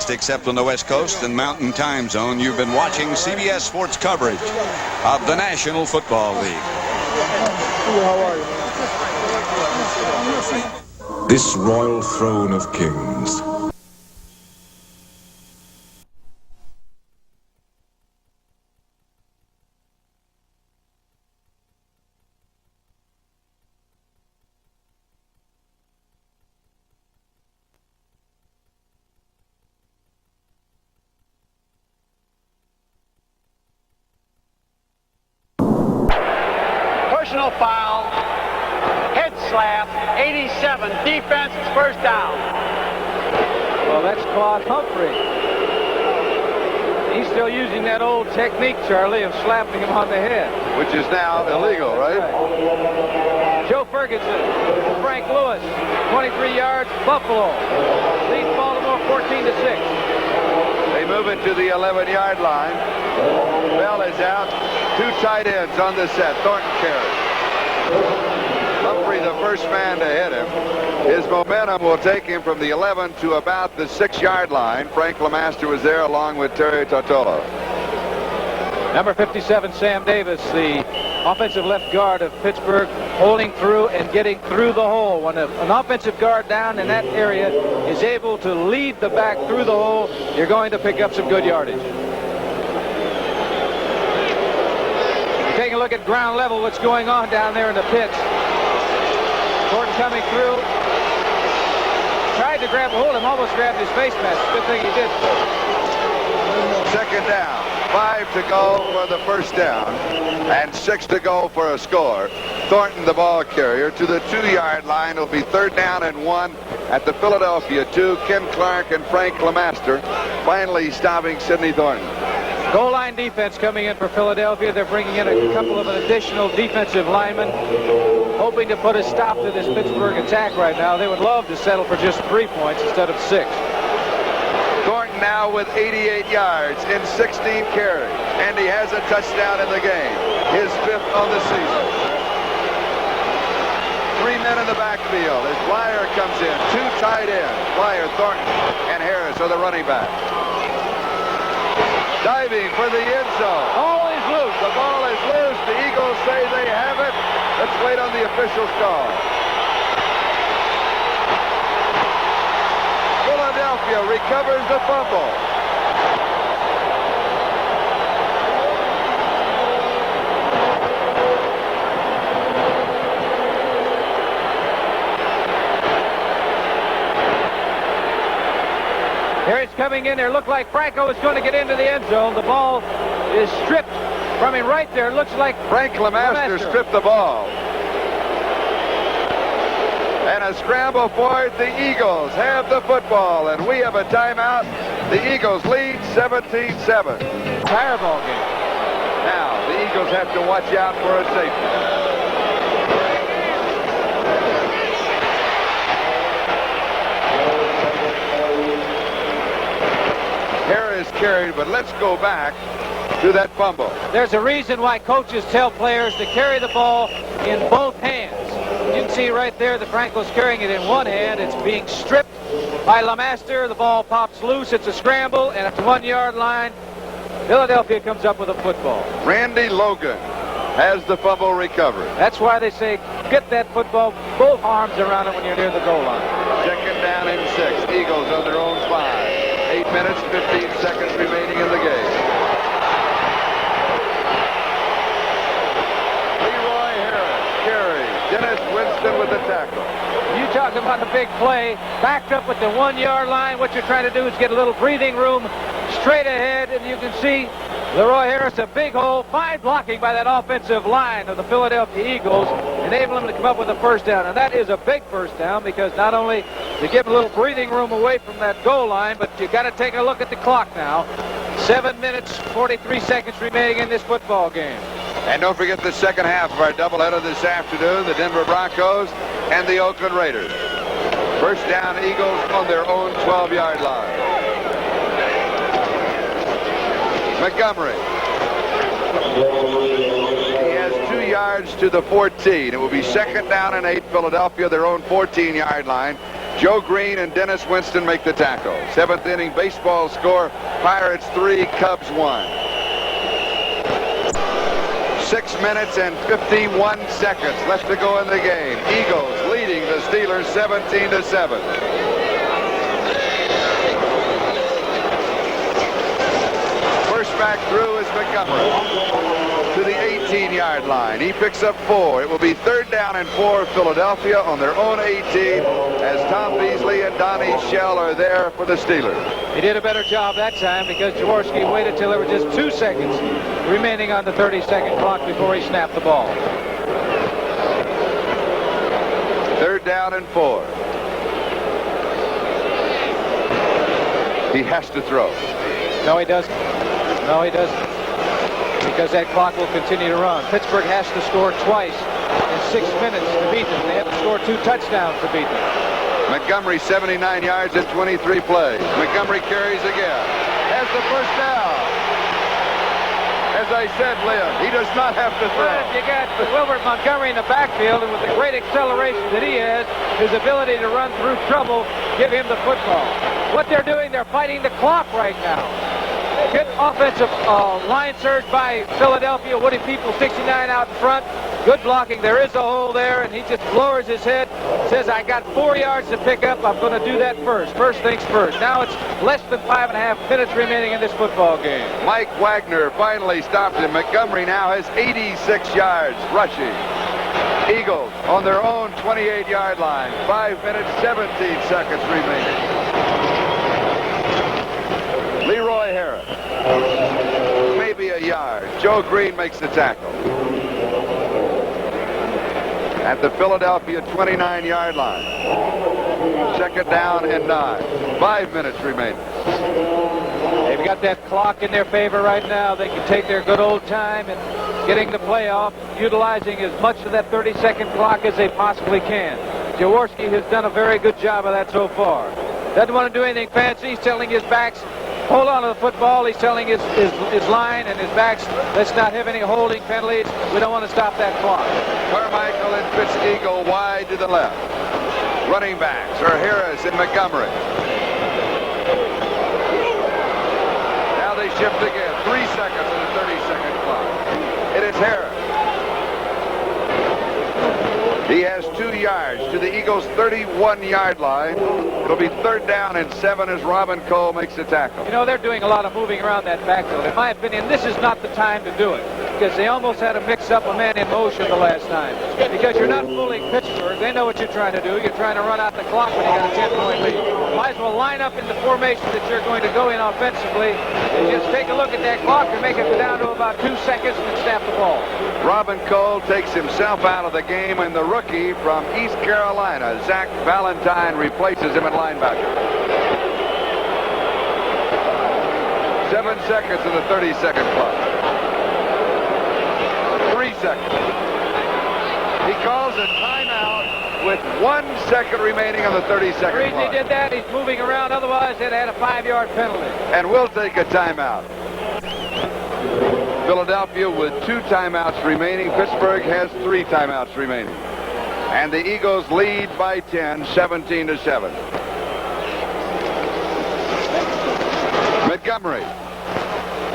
except on the West Coast and Mountain Time Zone. You've been watching CBS Sports coverage of the National Football League. This royal throne of kings. Personal foul, head slap, 87, defense, first down. Well, that's Claude Humphrey. He's still using that old technique, Charlie, of slapping him on the head. Which is now illegal, right? Joe Ferguson, Frank Lewis, 23 yards, Buffalo. Leads Baltimore 14-6. They move it to the 11-yard line. Bell is out. Two tight ends on the set. Thornton carries. Humphrey, the first man to hit him. His momentum will take him from the 11 to about the 6-yard line. Frank LeMaster was there along with Terry Totolo. Number 57, Sam Davis, the offensive left guard of Pittsburgh, holding through and getting through the hole. When an offensive guard down in that area is able to lead the back through the hole, you're going to pick up some good yardage. Taking a look at ground level, what's going on down there in the pits. Thornton coming through. Tried to grab a hold of him, almost grabbed his face mask. Good thing he did. Second down. 5 to go for the first down and 6 to go for a score. Thornton, the ball carrier, to the 2-yard line. It'll be 3rd down and 1 at the Philadelphia 2. Ken Clark and Frank LeMaster finally stopping Sidney Thornton. Goal line defense coming in for Philadelphia. They're bringing in a couple of additional defensive linemen, hoping to put a stop to this Pittsburgh attack right now. They would love to settle for just 3 points instead of 6. Thornton now with 88 yards in 16 carries, and he has a touchdown in the game, his 5th on the season. 3 men in the backfield as Blyer comes in. 2 tight ends, Blyer, Thornton, and Harris are the running back. Diving for the end zone. Ball is loose. The ball is loose. The Eagles say they have it. Let's wait on the official's call. Philadelphia recovers the fumble. Here it's coming in there. Looked like Franco is going to get into the end zone. The ball is stripped from him right there. It looks like Frank LeMaster stripped the ball. And a scramble for it. The Eagles have the football, and we have a timeout. The Eagles lead 17-7. Entire ball game. Now, the Eagles have to watch out for a safety. Harris carried, but let's go back to that fumble. There's a reason why coaches tell players to carry the ball in both hands. You can see right there that Franco's carrying it in one hand. It's being stripped by LeMaster. The ball pops loose. It's a scramble, and at the 1-yard line, Philadelphia comes up with a football. Randy Logan has the fumble recovery. That's why they say get that football, both arms around it when you're near the goal line. 2nd down and 6. Eagles on their own 5. 8 minutes, 15 seconds remaining in the game. Leroy Harris carries. Dennis Winston with the tackle. You talk about a big play, backed up at the 1-yard line. What you're trying to do is get a little breathing room straight ahead, and you can see Leroy Harris, a big hole, fine blocking by that offensive line of the Philadelphia Eagles, enable him to come up with a first down. And that is a big first down because not only to give a little breathing room away from that goal line, but you got to take a look at the clock now. 7 minutes, 43 seconds remaining in this football game. And don't forget the second half of our doubleheader this afternoon, the Denver Broncos and the Oakland Raiders. First down, Eagles on their own 12-yard line. Montgomery. He has 2 yards to the 14. It will be 2nd down and 8. Philadelphia, their own 14-yard line. Joe Green and Dennis Winston make the tackle. 7th inning baseball score, Pirates 3, Cubs 1. 6 minutes and 51 seconds left to go in the game. Eagles leading the Steelers 17-7. First back through is Montgomery to the 18-yard line. He picks up 4. It will be 3rd down and 4, Philadelphia on their own 18, as Tom Beasley and Donnie Shell are there for the Steelers. He did a better job that time because Jaworski waited till there were just 2 seconds remaining on the 30-second clock before he snapped the ball. 3rd down and 4. He has to throw. No, he doesn't. No, he doesn't. Because that clock will continue to run. Pittsburgh has to score twice in 6 minutes to beat them. They have to score 2 touchdowns to beat them. Montgomery 79 yards in 23 plays. Montgomery carries again. Has the first down. As I said, Lynn, he does not have to throw. But you got Wilbert Montgomery in the backfield, and with the great acceleration that he has, his ability to run through trouble, give him the football. What they're doing, they're fighting the clock right now. Good offensive line surge by Philadelphia. Woody People 69 out in front. Good blocking. There is a hole there, and he just lowers his head. Says, I got 4 yards to pick up. I'm going to do that first. First things first. Now it's less than 5.5 minutes remaining in this football game. Mike Wagner finally stopped him. Montgomery now has 86 yards rushing. Eagles on their own 28-yard line. 5 minutes, 17 seconds remaining. Leroy Harris. Maybe a yard. Joe Green makes the tackle. At the Philadelphia 29-yard line. 2nd down and 9. 5 minutes remaining. They've got that clock in their favor right now. They can take their good old time in getting the play off, utilizing as much of that 30-second clock as they possibly can. Jaworski has done a very good job of that so far. Doesn't want to do anything fancy. He's telling his backs, hold on to the football. He's telling his line and his backs, let's not have any holding penalties. We don't want to stop that clock. Carmichael and Fitzke go wide to the left. Running backs are Harris and Montgomery. Now they shift again. 3 seconds on the 30-second clock. It is Harris. He has 2 yards to the Eagles' 31-yard line. It'll be 3rd down and 7 as Robin Cole makes the tackle. You know, they're doing a lot of moving around that backfield. In my opinion, this is not the time to do it, because they almost had to mix up a man in motion the last time. Because you're not fooling Pittsburgh. They know what you're trying to do. You're trying to run out the clock when you got a 10-point lead. Might as well line up in the formation that you're going to go in offensively and just take a look at that clock and make it down to about 2 seconds and snap the ball. Robin Cole takes himself out of the game, and the rookie from East Carolina, Zach Valentine, replaces him at linebacker. 7 seconds in the 30-second clock. 3 seconds. He calls a timeout with 1 second remaining on the 30-second clock. The reason he did that, he's moving around. Otherwise, they'd had a 5-yard penalty. And we'll take a timeout. Philadelphia with 2 timeouts remaining. Pittsburgh has 3 timeouts remaining. And the Eagles lead by 10, 17-7. Montgomery.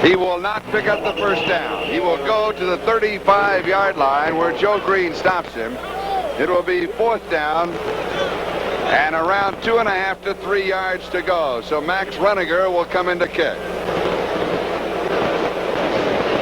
He will not pick up the first down. He will go to the 35-yard line where Joe Green stops him. It will be 4th down and around 2.5 to 3 yards to go. So Max Runiger will come in to kick.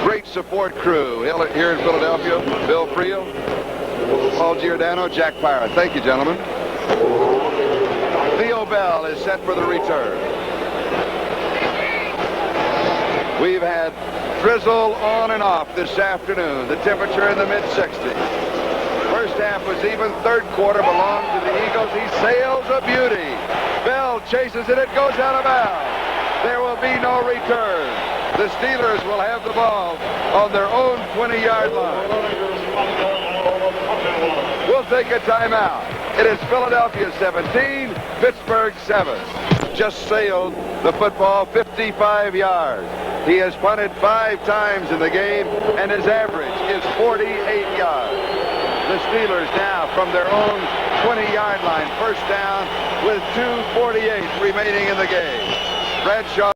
Great support crew here in Philadelphia. Bill Friel, Paul Giordano, Jack Pirate. Thank you, gentlemen. Theo Bell is set for the return. We've had drizzle on and off this afternoon. The temperature in the mid-60s. First half was even. 3rd quarter belongs to the Eagles. He sails a beauty. Bell chases it. It goes out of bounds. There will be no return. The Steelers will have the ball on their own 20-yard line. We'll take a timeout. It is Philadelphia 17, Pittsburgh 7. Just sailed the football 55 yards. He has punted 5 times in the game, and his average is 48 yards. The Steelers now from their own 20-yard line. First down with 2:48 remaining in the game. Bradshaw